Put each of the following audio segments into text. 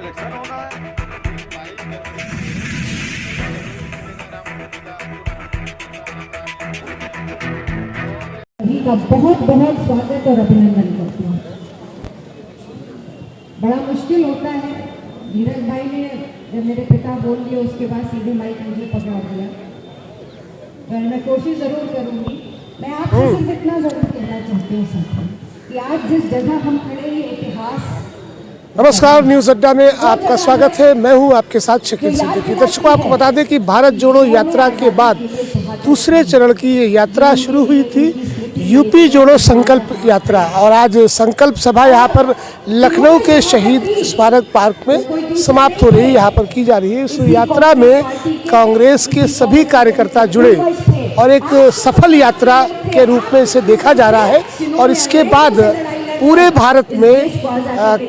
Election होना है। सभी का बहुत बहुत स्वागत और अभिनंदन करती हूँ। बड़ा मुश्किल होता है। धीरज भाई ने जब मेरे पिता बोल दिए उसके बाद सीधे माइक मुझे पकड़ा दिया, पर मैं कोशिश जरूर करूँगी। मैं आपसे सिर्फ इतना जरूर कहना चाहती हूँ साथियों कि आज जिस जगह हम खड़े ये इतिहास। नमस्कार, न्यूज़ अड्डा में आपका स्वागत है। मैं हूं आपके साथ शकील सिद्दीकी। दर्शकों, आपको बता दें कि भारत जोड़ो यात्रा के बाद दूसरे चरण की ये यात्रा शुरू हुई थी, यूपी जोड़ो संकल्प यात्रा। और आज संकल्प सभा यहां पर लखनऊ के शहीद स्मारक पार्क में समाप्त हो रही है, यहाँ पर की जा रही है। इस यात्रा में कांग्रेस के सभी कार्यकर्ता जुड़े और एक सफल यात्रा के रूप में इसे देखा जा रहा है। और इसके बाद पूरे भारत में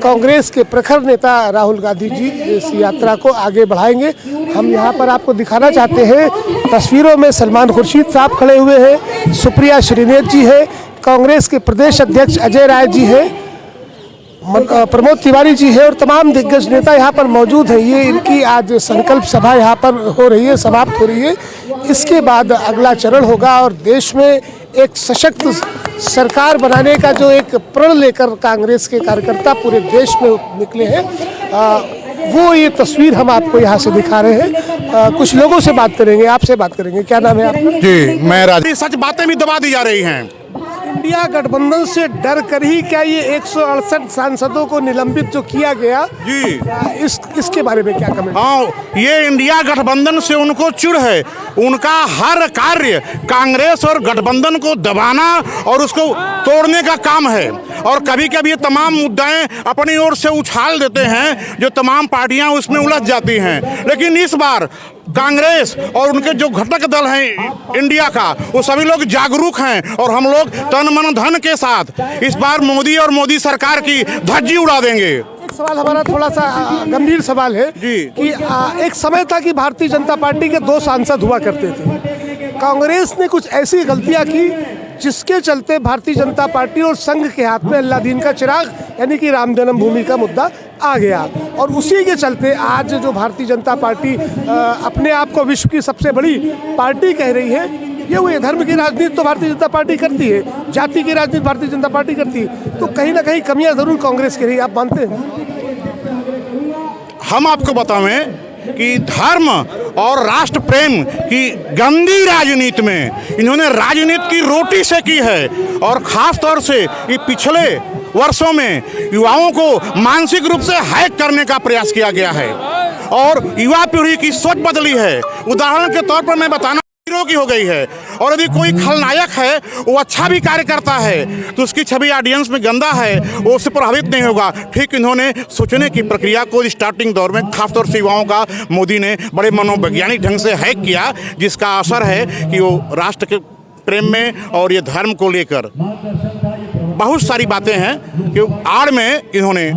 कांग्रेस के प्रखर नेता राहुल गांधी जी इस यात्रा को आगे बढ़ाएंगे। हम यहाँ पर आपको दिखाना चाहते हैं, तस्वीरों में सलमान खुर्शीद साहब खड़े हुए हैं, सुप्रिया श्रीनेत जी है, कांग्रेस के प्रदेश अध्यक्ष अजय राय जी है, प्रमोद तिवारी जी है और तमाम दिग्गज नेता यहाँ पर मौजूद हैं। ये इनकी आज संकल्प सभा यहाँ पर हो रही है, समाप्त हो रही है। इसके बाद अगला चरण होगा और देश में एक सशक्त सरकार बनाने का जो एक प्रण लेकर कांग्रेस के कार्यकर्ता पूरे देश में निकले हैं, वो ये तस्वीर हम आपको यहाँ से दिखा रहे हैं। कुछ लोगों से बात करेंगे, आपसे बात करेंगे। क्या नाम है आपका? जी, मैं राज। सच बातें भी दबा दी जा रही हैं। इंडिया गठबंधन से डर कर ही क्या ये 168 सांसदों को निलंबित जो किया गया जी, इसके बारे में क्या कमेंट? हाँ, ये इंडिया गठबंधन से उनको चिढ़ है। उनका हर कार्य कांग्रेस और गठबंधन को दबाना और उसको तोड़ने का काम है। और कभी कभी ये तमाम मुद्दाएं अपनी ओर से उछाल देते हैं, जो तमाम पार्टियां उसमें उलझ जाती हैं। लेकिन इस बार कांग्रेस और उनके जो घटक दल हैं इंडिया का, वो सभी लोग जागरूक हैं और हम लोग तन मन धन के साथ इस बार मोदी और मोदी सरकार की धज्जी उड़ा देंगे। सवाल हमारा थोड़ा सा गंभीर सवाल है जी कि एक समय था कि भारतीय जनता पार्टी के 2 सांसद हुआ करते थे। कांग्रेस ने कुछ ऐसी गलतियां की जिसके चलते भारतीय जनता पार्टी और संघ के हाथ में अल्लादीन का चिराग यानी कि राम जन्मभूमि का मुद्दा आ गया। और उसी के चलते आज जो भारतीय जनता पार्टी अपने आप को विश्व की सबसे बड़ी पार्टी कह रही है, ये वो धर्म की राजनीति तो भारतीय जनता पार्टी करती है, जाति की राजनीति भारतीय जनता पार्टी करती है, तो कहीं ना कहीं कमियां जरूर कांग्रेस की रही। आप मानते हैं? हम आपको बतावें कि धर्म और राष्ट्र प्रेम की गंदी राजनीति में इन्होंने राजनीति की रोटी से की है। और ख़ास तौर से ये पिछले वर्षों में युवाओं को मानसिक रूप से हैक करने का प्रयास किया गया है और युवा पीढ़ी की सोच बदली है। उदाहरण के तौर पर मैं बताना की हो गई है। और यदि कोई खलनायक है, वो अच्छा भी कार्य करता है, तो उसकी छवि ऑडियंस में गंदा है, वो उससे प्रभावित नहीं होगा। ठीक इन्होंने सोचने की प्रक्रिया को स्टार्टिंग दौर में खासतौर से युवाओं का मोदी ने बड़े मनोवैज्ञानिक ढंग से हैक किया, जिसका असर है कि वो राष्ट्र के प्रेम में और ये धर्म को लेकर बहुत सारी बातें हैं कि आड़ में इन्होंने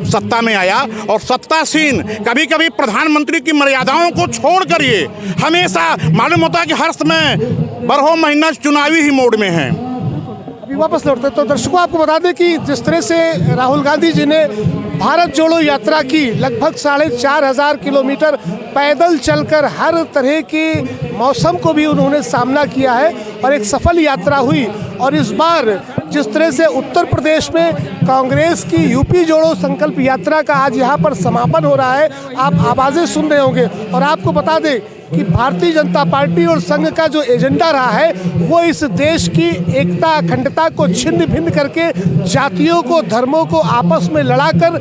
सत्ता में आया। और सत्तासीन कभी कभी प्रधानमंत्री की मर्यादाओं को छोड़कर ये हमेशा मालूम होता है कि हर समय बारहों महीना चुनावी ही मोड में है। अभी वापस लौटते तो दर्शकों, आपको बता दें कि जिस तरह से राहुल गांधी जी ने भारत जोड़ो यात्रा की, लगभग 4500 किलोमीटर पैदल चलकर हर तरह के मौसम को भी उन्होंने सामना किया है और एक सफल यात्रा हुई। और इस बार जिस तरह से उत्तर प्रदेश में कांग्रेस की यूपी जोड़ो संकल्प यात्रा का आज यहाँ पर समापन हो रहा है, आप आवाज़ें सुन रहे होंगे। और आपको बता दें कि भारतीय जनता पार्टी और संघ का जो एजेंडा रहा है, वो इस देश की एकता अखंडता को छिन्न भिन्न करके जातियों को, धर्मों को आपस में लड़ाकर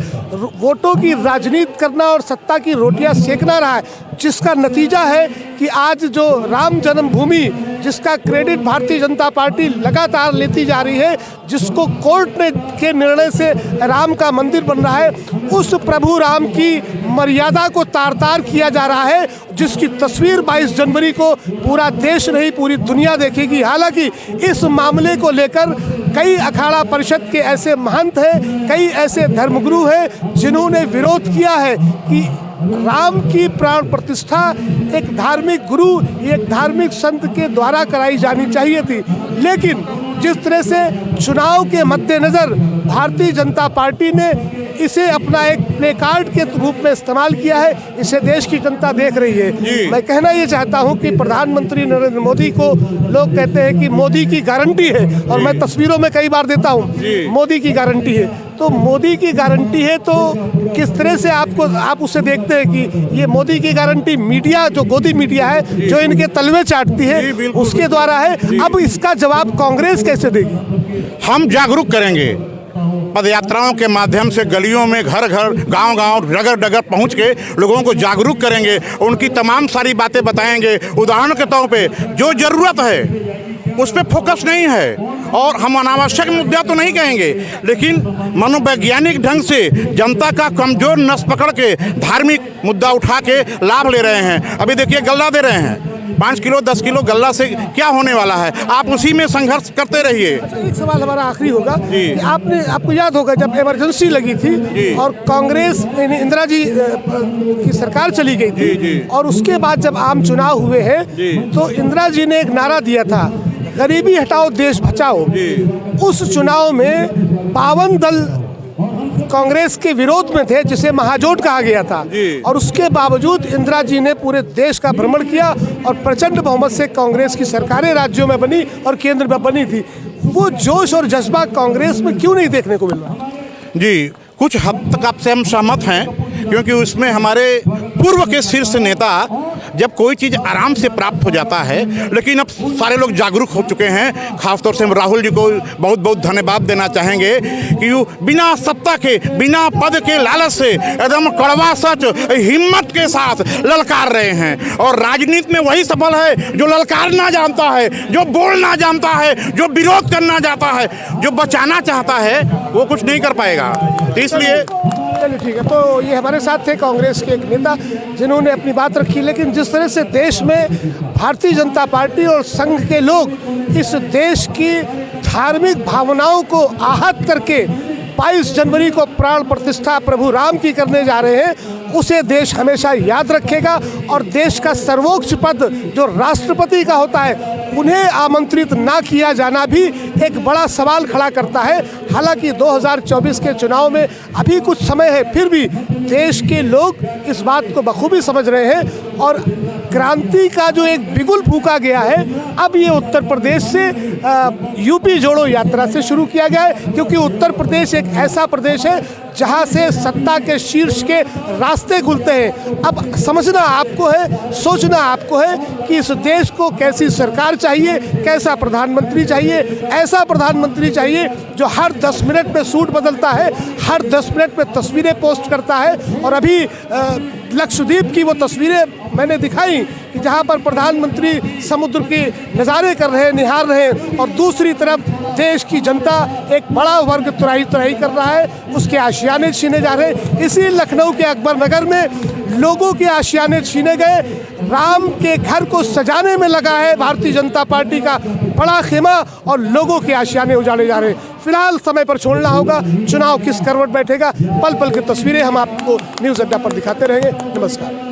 वोटों की राजनीति करना और सत्ता की रोटियां सेकना रहा है, जिसका नतीजा है कि आज जो राम जन्मभूमि, जिसका क्रेडिट भारतीय जनता पार्टी लगातार लेती जा रही है, जिसको कोर्ट ने के निर्णय से राम का मंदिर बन रहा है, उस प्रभु राम की मर्यादा को तार तार किया जा रहा है, जिसकी तस्वीर 22 जनवरी को पूरा देश नहीं पूरी दुनिया देखेगी। हालांकि इस मामले को लेकर कई अखाड़ा परिषद के ऐसे महंत हैं, कई ऐसे धर्मगुरु हैं जिन्होंने विरोध किया है कि राम की प्राण प्रतिष्ठा एक धार्मिक गुरु, एक धार्मिक संत के द्वारा कराई जानी चाहिए थी। लेकिन जिस तरह से चुनाव के मद्देनज़र भारतीय जनता पार्टी ने इसे अपना एक प्ले कार्ड के रूप में इस्तेमाल किया है। इसे देश की जनता देख रही है। मैं कहना ये चाहता हूँ कि प्रधानमंत्री नरेंद्र मोदी को लोग कहते हैं कि मोदी की गारंटी है, और मैं तस्वीरों में कई बार देता हूँ मोदी की गारंटी है। तो मोदी की गारंटी है तो किस तरह से आप उसे देखते हैं कि ये मोदी की गारंटी मीडिया, जो गोदी मीडिया है, जो इनके तलवे चाटती है, उसके द्वारा है। अब इसका जवाब कांग्रेस कैसे देगी? हम जागरूक करेंगे पदयात्राओं के माध्यम से, गलियों में, घर घर, गांव गांव, डगर डगर पहुंच के लोगों को जागरूक करेंगे, उनकी तमाम सारी बातें बताएंगे। उदाहरण के तौर पे जो ज़रूरत है उस पर फोकस नहीं है, और हम अनावश्यक मुद्दा तो नहीं कहेंगे, लेकिन मनोवैज्ञानिक ढंग से जनता का कमजोर नस पकड़ के धार्मिक मुद्दा उठा के लाभ ले रहे हैं। अभी देखिए गल्ला दे रहे हैं, 5 किलो 10 किलो गल्ला से क्या होने वाला है? आप उसी में संघर्ष करते रहिए। एक सवाल हमारा आखिरी होगा कि आपको याद होगा जब इमरजेंसी लगी थी और कांग्रेस इंदिरा जी की सरकार चली गई थी, और उसके बाद जब आम चुनाव हुए हैं तो इंदिरा जी ने एक नारा दिया था, गरीबी हटाओ देश बचाओ। उस चुनाव में 52 दल कांग्रेस के विरोध में थे, जिसे महाजोट कहा गया था, और उसके बावजूद इंदिरा जी ने पूरे देश का भ्रमण किया और प्रचंड बहुमत से कांग्रेस की सरकारें राज्यों में बनी और केंद्र में बनी थी। वो जोश और जज्बा कांग्रेस में क्यों नहीं देखने को मिल रहा? जी, कुछ हद तक आपसे हम सहमत हैं, क्योंकि उसमें हमारे पूर्व के शीर्ष नेता, जब कोई चीज़ आराम से प्राप्त हो जाता है, लेकिन अब सारे लोग जागरूक हो चुके हैं। खासतौर से हम राहुल जी को बहुत बहुत धन्यवाद देना चाहेंगे कि वो बिना सत्ता के, बिना पद के लालच से एकदम कड़वा सच हिम्मत के साथ ललकार रहे हैं। और राजनीति में वही सफल है जो ललकारना जानता है, जो बोलना जानता है, जो विरोध करना चाहता है, जो बचाना चाहता है, वो कुछ नहीं कर पाएगा। इसलिए चलिए ठीक है। तो ये हमारे साथ थे कांग्रेस के एक नेता जिन्होंने अपनी बात रखी। लेकिन जिस तरह से देश में भारतीय जनता पार्टी और संघ के लोग इस देश की धार्मिक भावनाओं को आहत करके 22 जनवरी को प्राण प्रतिष्ठा प्रभु राम की करने जा रहे हैं, उसे देश हमेशा याद रखेगा। और देश का सर्वोच्च पद जो राष्ट्रपति का होता है, उन्हें आमंत्रित ना किया जाना भी एक बड़ा सवाल खड़ा करता है। हालांकि 2024 के चुनाव में अभी कुछ समय है, फिर भी देश के लोग इस बात को बखूबी समझ रहे हैं। और क्रांति का जो एक बिगुल फूंका गया है, अब ये उत्तर प्रदेश से यूपी जोड़ो यात्रा से शुरू किया गया है, क्योंकि उत्तर प्रदेश एक ऐसा प्रदेश है जहां से सत्ता के शीर्ष के रास्ते खुलते हैं। अब समझना आपको है, सोचना आपको है कि इस देश को कैसी सरकार चाहिए, कैसा प्रधानमंत्री चाहिए। ऐसा प्रधानमंत्री चाहिए जो हर 10 मिनट में सूट बदलता है, हर 10 मिनट में तस्वीरें पोस्ट करता है। और अभी लक्षद्वीप की वो तस्वीरें मैंने दिखाई कि जहाँ पर प्रधानमंत्री समुद्र के नज़ारे कर रहे हैं, निहार रहे हैं, और दूसरी तरफ देश की जनता एक बड़ा वर्ग तुराई कर रहा है, उसके आशियाने छीने जा रहे हैं। इसी लखनऊ के अकबर नगर में लोगों के आशियाने छीने गए। राम के घर को सजाने में लगा है भारतीय जनता पार्टी का बड़ा खेमा, और लोगों के आशियाने उजाड़े जा रहे हैं। फिलहाल समय पर छोड़ना होगा, चुनाव किस करवट बैठेगा, पल पल की तस्वीरें हम आपको न्यूज़ अड्डा पर दिखाते रहेंगे। नमस्कार।